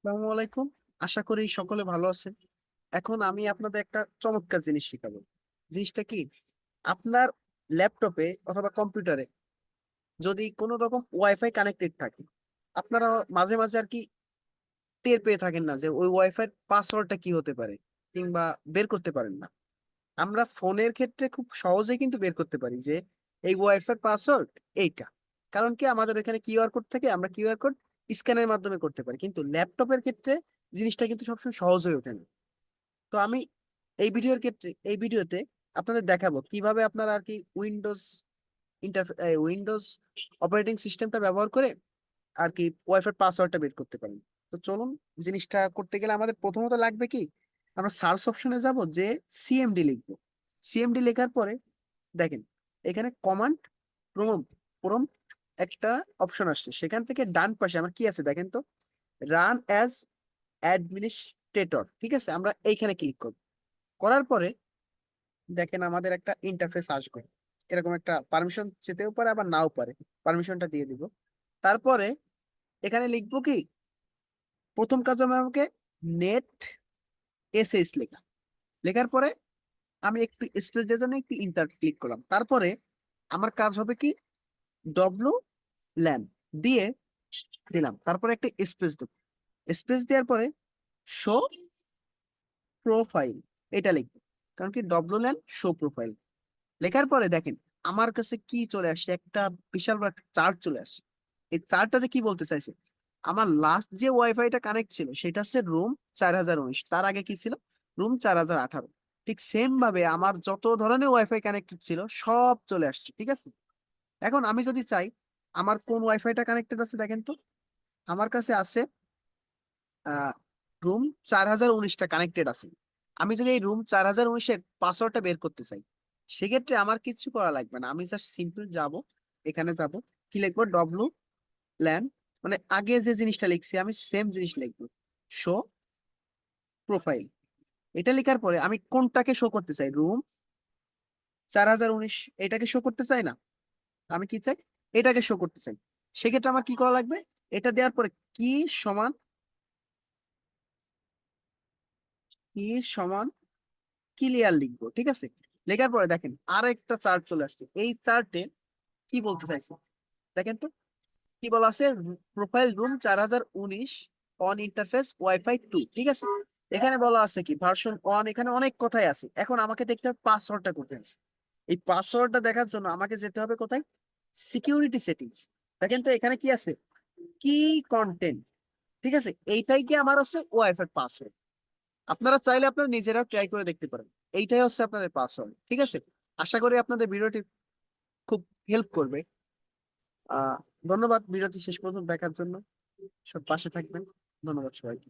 আসসালামু আলাইকুম। আশা করি সকলে ভালো আছেন। এখন আমি আপনাদের একটা চমৎকার জিনিস শিখাবো। জিনিসটা কি? আপনার ল্যাপটপে অথবা কম্পিউটারে যদি কোনো রকম ওয়াইফাই কানেক্টেড থাকে, আপনারা মাঝে মাঝে আর কি টের পেয়ে থাকেন না যে ওই ওয়াইফাই পাসওয়ার্ডটা কি হতে পারে, কিংবা বের করতে পারেন না। আমরা ফোনের ক্ষেত্রে খুব সহজেই কিন্তু বের করতে পারি যে এই ওয়াইফাই পাসওয়ার্ড এইটা। কারণ কি, আমাদের এখানে কিউআর কোড থাকে, আমরা কিউআর কোড স্ক্যানের মাধ্যমে করতে পারি, কিন্তু ল্যাপটপের ক্ষেত্রে জিনিসটা কিন্তু সবসময় সহজ হয়ে ওঠে না। তো আমি এই ভিডিওতে আপনাদের দেখাবো কিভাবে আপনারা আর কি উইন্ডোজ অপারেটিং সিস্টেমটা ব্যবহার করে আর কি ওয়াইফাই পাসওয়ার্ডটা বের করতে পারেন। তো চলুন, জিনিসটা করতে গেলে আমাদের প্রথমত লাগবে কি, আমরা সার্চ অপশনে যাব, যে সিএমডি লিখবো। সিএমডি লেখার পরে দেখেন এখানে কমান্ড প্রম্পট একটা অপশন আসছে, সেখান থেকে ডান পাশে আমার কি আছে দেখেন তো, রান অ্যাজ অ্যাডমিনিস্ট্রেটর। ঠিক আছে, আমরা এইখানে ক্লিক করব। করার পরে দেখেন আমাদের একটা ইন্টারফেস আসবে, এরকম একটা পারমিশন চেতেও পারে আবার নাও পারে, পারমিশনটা দিয়ে দিব। তারপরে এখানে লিখবো কি, প্রথম কাজ হবে আমাকে নেট এসএস লেখা। লেখার পরে আমি একটু স্পেস দেওয়ার জন্য একটু ইন্টার ক্লিক করলাম। তারপরে আমার কাজ হবে কি, ডব্লু ল্যান দিয়ে দিলাম, তারপরে একটা স্পেস দেবো। স্পেস দেওয়ার পরে শো প্রোফাইল এটা লিখবো, কারণ কি ডব্লু ল্যান শো প্রোফাইল লেখার পরে দেখেন আমার কাছে কি চলে আসছে, একটা বিশাল বড় একটা চার্ট চলে আসছে। এই চার্টটাতে কি বলতে চাইছে, আমার লাস্ট যে ওয়াইফাইটা কানেক্ট ছিল সেটা হচ্ছে রুম 4019, তার আগে কি ছিল, রুম 4018। ঠিক সেম ভাবে আমার যত ধরনের ওয়াইফাই কানেক্টেড ছিল সব চলে আসছে। ঠিক আছে, এখন আমি যদি চাই আমার কোন ওয়াইফাইটা কানেক্টেড আছে দেখেন তো, আমার কাছে আছে আহ রুম 4019টা কানেক্টেড আছে। আমি যদি এই রুম 4019-এর পাসওয়ার্ডটা বের করতে চাই, সেক্ষেত্রে আমার কিছু করা লাগবে না, আমি জাস্ট সিম্পল যাব, এখানে যাব, কি লিখবো, ডব্লু ল্যান, মানে আগে যে জিনিসটা লিখছি আমি সেম জিনিস লিখবো, শো প্রোফাইল। এটা লেখার পরে আমি কোনটাকে শো করতে চাই, রুম 4019 এটাকে শো করতে চাই না, আমি কি চাই, এটাকে শো করতে চাই। সেক্ষেত্রে আমার কি করা লাগবে, এটা দেওয়ার পরে কি সমান, কি সমান ক্লিয়ার লিখবো। ঠিক আছে, লেখার পরে দেখেন আর একটা চার্ট চলে আসছে। এই চার্টে কি বলতে চাইছে দেখেন তো, কি বলা আছে, profile room 4019 on interface wifi 2। ঠিক আছে, এখানে বলা আছে কি ভার্সন অন, এখানে অনেক কথাই আছে। এখন আমাকে দেখতে হবে পাসওয়ার্ডটা কোথায় আছে। এই পাসওয়ার্ডটা দেখার জন্য আমাকে যেতে হবে কোথায়, সিকিউরিটি সেটিংস। দেখেন তো এখানে কি আছে, কি কন্টেন্ট। ঠিক আছে, এইটাই কি আমার হচ্ছে ওয়াইফাই পাসওয়ার্ড। আপনারা চাইলে আপনারা নিজেরাও ট্রাই করে দেখতে পারেন। এইটাই হচ্ছে আপনাদের পাসওয়ার্ড। ঠিক আছে, আশা করি আপনাদের ভিডিওটি খুব হেল্প করবে। আহ ধন্যবাদ ভিডিওটি শেষ পর্যন্ত দেখার জন্য। সব পাশে থাকবেন। ধন্যবাদ সবাইকে।